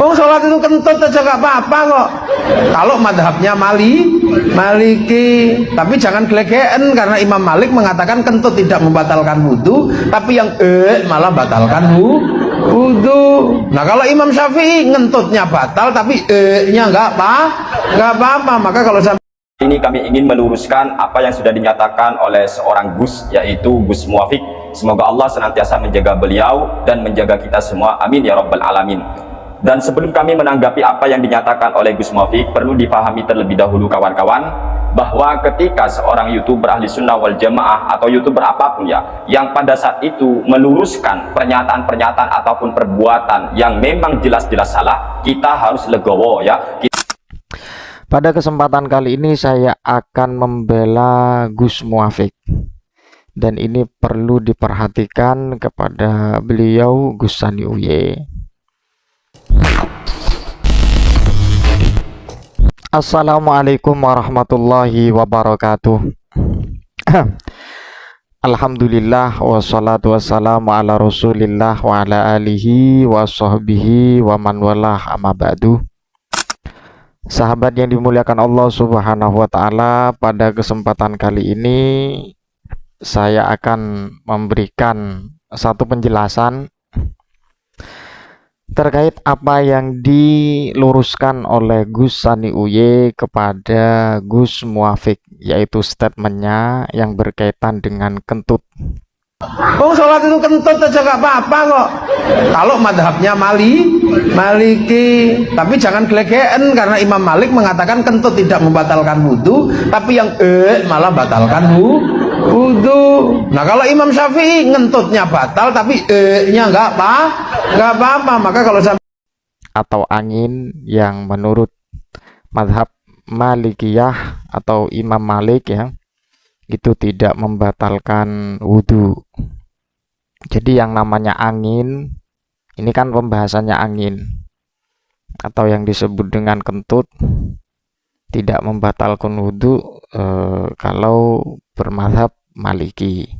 Oh, sholat itu kentut aja nggak apa-apa kok. Kalau madhabnya Maliki, tapi jangan gelegean karena Imam Malik mengatakan kentut tidak membatalkan wudhu, tapi yang malah batalkan wudhu. Nah kalau Imam Syafi'i ngentutnya batal, tapi nya nggak apa-apa. Maka kalau ini kami ingin meluruskan apa yang sudah dinyatakan oleh seorang Gus, yaitu Gus Muwafiq. Semoga Allah senantiasa menjaga beliau dan menjaga kita semua, amin ya rabbal alamin. Dan sebelum kami menanggapi apa yang dinyatakan oleh Gus Muwafiq, perlu dipahami terlebih dahulu kawan-kawan, bahwa ketika seorang YouTuber ahli sunnah wal jamaah atau YouTuber apapun ya, yang pada saat itu meluruskan pernyataan-pernyataan ataupun perbuatan yang memang jelas-jelas salah, kita harus legowo ya. Pada kesempatan kali ini saya akan membela Gus Muwafiq, dan ini perlu diperhatikan kepada beliau Gus Sani Uye. Assalamualaikum warahmatullahi wabarakatuh. Alhamdulillah wassalatu wassalamu ala rasulillah wa ala alihi wa sahbihi wa man walah, amma ba'du. Sahabat yang dimuliakan Allah subhanahu wa ta'ala, pada kesempatan kali ini saya akan memberikan satu penjelasan terkait apa yang diluruskan oleh Gus Sani Uye kepada Gus Muwafiq, yaitu statementnya yang berkaitan dengan kentut. Oh, sholat itu kentut aja nggak apa-apa kok. Kalau madhabnya Maliki, tapi jangan gelegean karena Imam Malik mengatakan kentut tidak membatalkan wudhu, tapi yang malah batalkan wudhu. Nah kalau Imam Syafi'i ngentutnya batal, tapi nya nggak apa-apa. Maka kalau atau angin yang menurut madhab Malikiyah atau Imam Malik ya, itu tidak membatalkan wudhu. Jadi yang namanya angin, ini kan pembahasannya angin atau yang disebut dengan kentut, tidak membatalkan wudhu kalau bermadhab Maliki.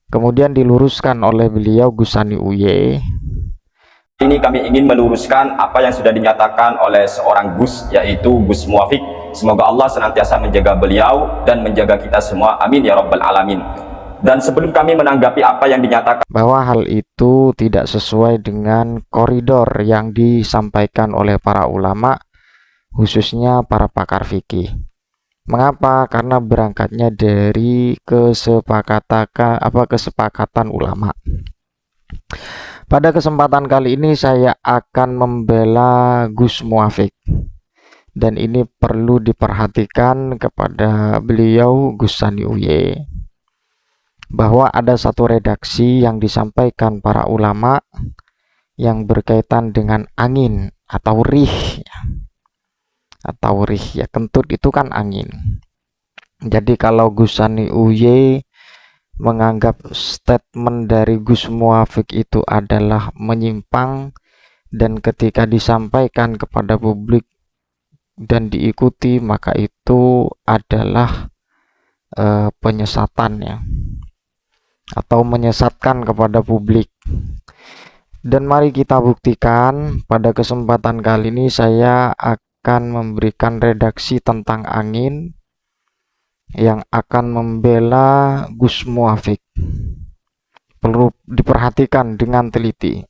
Kemudian diluruskan oleh beliau Gus Sani Uye. Ini kami ingin meluruskan apa yang sudah dinyatakan oleh seorang Gus, yaitu Gus Muwafiq. Semoga Allah senantiasa menjaga beliau dan menjaga kita semua, amin ya rabbal alamin. Dan sebelum kami menanggapi apa yang dinyatakan, bahwa hal itu tidak sesuai dengan koridor yang disampaikan oleh para ulama, khususnya para pakar fikih. Mengapa? Karena berangkatnya dari kesepakatan ulama. Pada kesempatan kali ini saya akan membela Gus Muwafiq, dan ini perlu diperhatikan kepada beliau Gus Sani Uye, bahwa ada satu redaksi yang disampaikan para ulama yang berkaitan dengan angin atau rih ya, kentut itu kan angin. Jadi kalau Gus Sani Uye menganggap statement dari Gus Muwafiq itu adalah menyimpang, dan ketika disampaikan kepada publik dan diikuti, maka itu adalah penyesatan ya, atau menyesatkan kepada publik. Dan mari kita buktikan. Pada kesempatan kali ini saya akan memberikan redaksi tentang angin yang akan membela Gus Muwafiq. Perlu diperhatikan dengan teliti.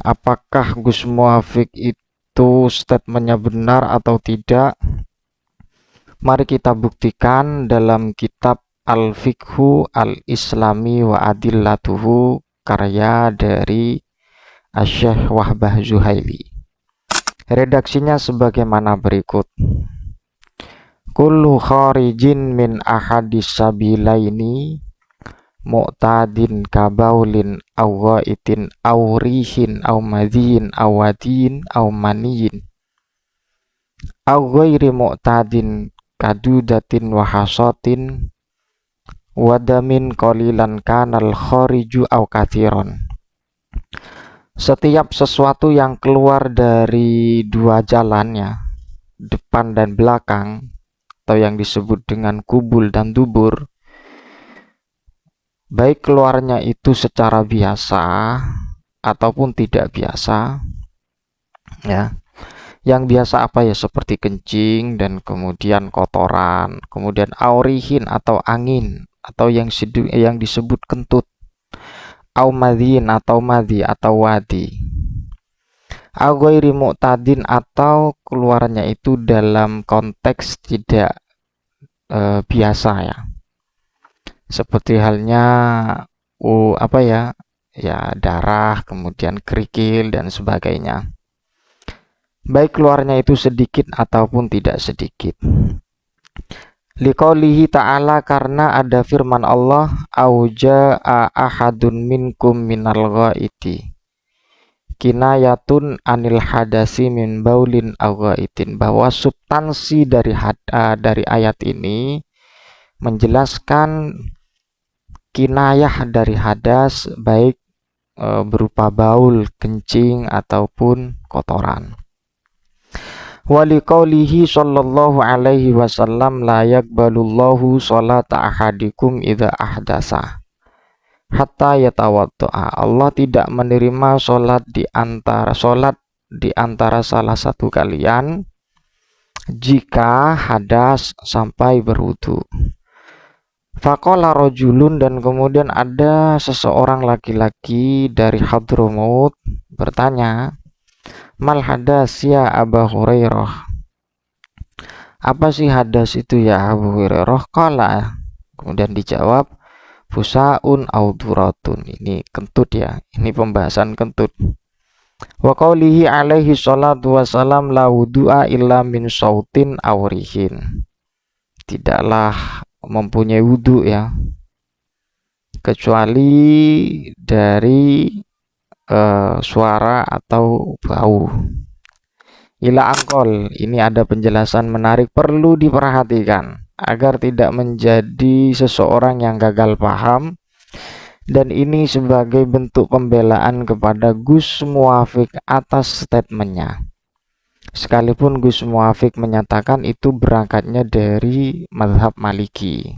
Apakah Gus Muwafiq itu statementnya benar atau tidak? Mari kita buktikan dalam kitab Al-Fiqhu Al-Islami wa Adillatuhu, karya dari Syekh Wahbah Zuhaili. Redaksinya sebagaimana berikut. Kullu kharijin min ahadis sabilaini mu'tadin kabaulin aw ghaitin aw rihin aw madhin aw wadin aw maniyin aw ghairi mu'tadin kadudatin wa hasatin wadamin qalilan kanal khariju aw kathiron. Setiap sesuatu yang keluar dari dua jalannya, depan dan belakang, atau yang disebut dengan kubul dan dubur, baik keluarnya itu secara biasa ataupun tidak biasa, ya. Yang biasa apa ya, seperti kencing dan kemudian kotoran, kemudian aurihin atau angin, atau yang disebut kentut, au madhin atau madhi atau wadi, au ghairi mu'tadin atau keluarnya itu dalam konteks tidak biasa, ya. Seperti halnya apa ya, ya darah, kemudian kerikil dan sebagainya. Baik keluarnya itu sedikit ataupun tidak sedikit. Liqaulihi ta'ala, karena ada firman Allah, auja'a ahadun minkum minal ghaiti, kinayatun anil hadasi min baulin aw ghaitin, bahwa substansi dari ayat ini menjelaskan kinayah dari hadas, baik berupa baul, kencing ataupun kotoran. Waliqaulihi sallallahu alaihi wasallam, la yaqbalullahu sholata ahadikum idza ahdasa hatta yatawaddoa, Allah tidak menerima sholat di antara salah satu kalian jika hadas sampai berwudu. Faqala rajulun, dan kemudian ada seseorang laki-laki dari Hadramaut bertanya, mal hadas ya Aba Hurairah, apa sih hadas itu ya Abu Hurairah? Qala, kemudian dijawab, fusaun au duratun, ini kentut ya, ini pembahasan kentut. Wa qaulihi alaihi salatu wassalam, la wudu'a illa min sautin aw rihin, tidaklah mempunyai wudu ya kecuali dari suara atau bau. Ila angkol, ini ada penjelasan menarik perlu diperhatikan agar tidak menjadi seseorang yang gagal paham, dan ini sebagai bentuk pembelaan kepada Gus Muwafiq atas statementnya, sekalipun Gus Muwafiq menyatakan itu berangkatnya dari mazhab Maliki.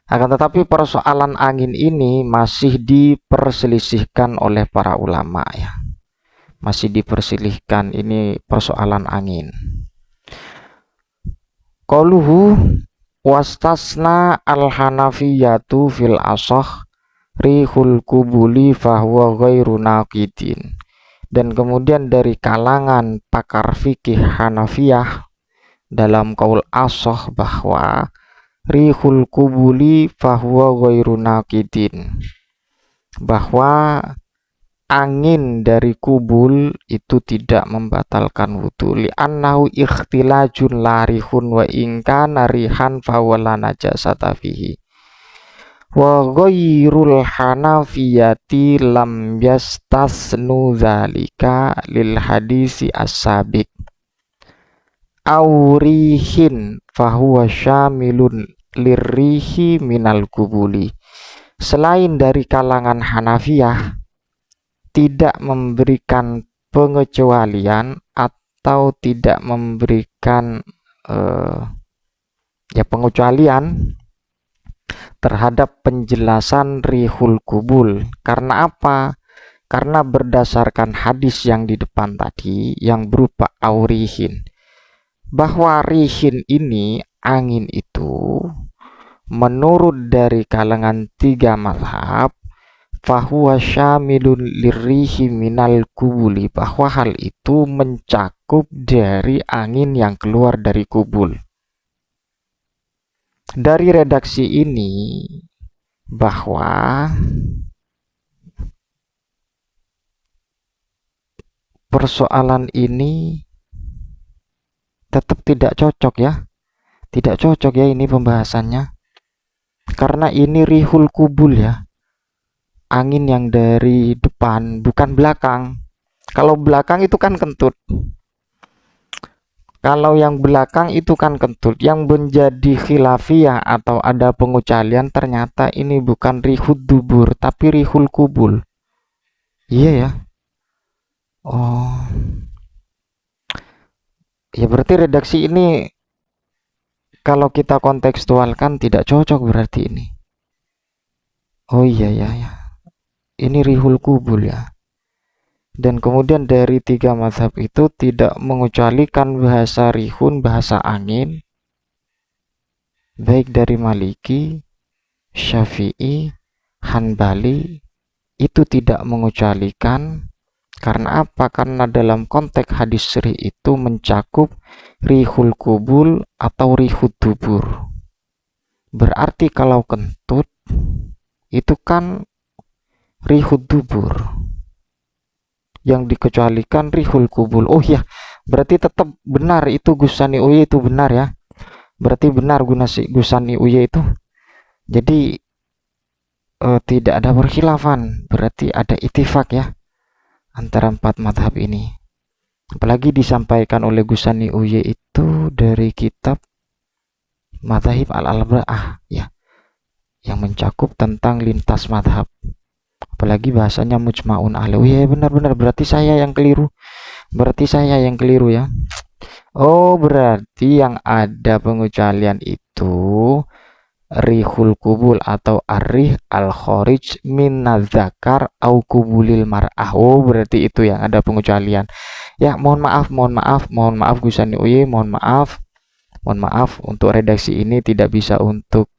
Akan tetapi persoalan angin ini masih diperselisihkan oleh para ulama ya. Masih diperselisihkan ini persoalan angin. Qauluhu wastasna al-hanafiyatu fil asah rihul kubuli fahuwa ghairu naqidin. Dan kemudian dari kalangan pakar fikih Hanafiyah dalam qaul asah bahwa rihul kubuli fahuwa ghairu naqidin, bahwa angin dari kubul itu tidak membatalkan wudu, li'annahu ikhtilajun larihun wa ingkana rihan fahuwa la najasata fihi, wa ghairul hanafiyati lam yastasnu dzalika lil hadisi as-sabiq aurihin fahuwa syamilun lirrihi minal kubuli. Selain dari kalangan Hanafiyah tidak memberikan pengecualian atau tidak memberikan pengecualian terhadap penjelasan rihul kubul. Karena apa? Karena berdasarkan hadis yang di depan tadi yang berupa aurihin, bahwa rihin ini, angin itu, menurut dari kalangan tiga mazhab, fahuwa syamilun lirrihi minal kubuli, bahwa hal itu mencakup dari angin yang keluar dari kubul. Dari redaksi ini bahwa persoalan ini tetap tidak cocok ya. Tidak cocok ya ini pembahasannya. Karena ini rihul kubul ya. Angin yang dari depan, bukan belakang. Kalau belakang itu kan kentut. Kalau yang belakang itu kan kentut. Yang menjadi khilafiyah atau ada pengecualian, ternyata ini bukan rihud dubur, tapi rihul kubul. Iya ya. Oh. Ya berarti redaksi ini kalau kita kontekstualkan tidak cocok berarti ini. Oh iya ya ya. ini rihul kubul ya. Dan kemudian dari 3 mazhab itu tidak mengecualikan bahasa rihun, bahasa angin, baik dari Maliki, Syafi'i, Hanbali, itu tidak mengecualikan. Karena apa? Karena dalam konteks hadis sirih itu mencakup rihul kubul atau rihud dubur. Berarti kalau kentut itu kan rihud dubur, yang dikecualikan rihul kubul. Oh ya, berarti tetap benar itu Gus Sani Uye itu benar ya. Berarti benar Gus Sani Uye itu. Jadi tidak ada perkhilafan, berarti ada ittifaq ya antara 4 madhab ini. Apalagi disampaikan oleh Gus Sani Uye itu dari kitab Madzhab Al-Arba'ah ya, yang mencakup tentang lintas madhab. Apalagi bahasanya mujma'un alaih. Oh ya, benar-benar, berarti saya yang keliru. Ya. Oh, berarti yang ada pengecualian itu rihul kubul atau arih al kharij min nazakar au kubulil mar'ah. Oh, berarti itu yang ada pengecualian. Ya, mohon maaf Gus Sani Uye, mohon maaf untuk redaksi ini tidak bisa untuk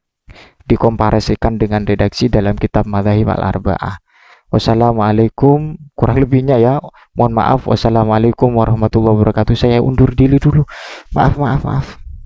dikomparasikan dengan redaksi dalam kitab Madzhab Al-Arba'ah. Wassalamualaikum, kurang lebihnya ya mohon maaf. Wassalamualaikum warahmatullahi wabarakatuh. Saya undur diri dulu, maaf.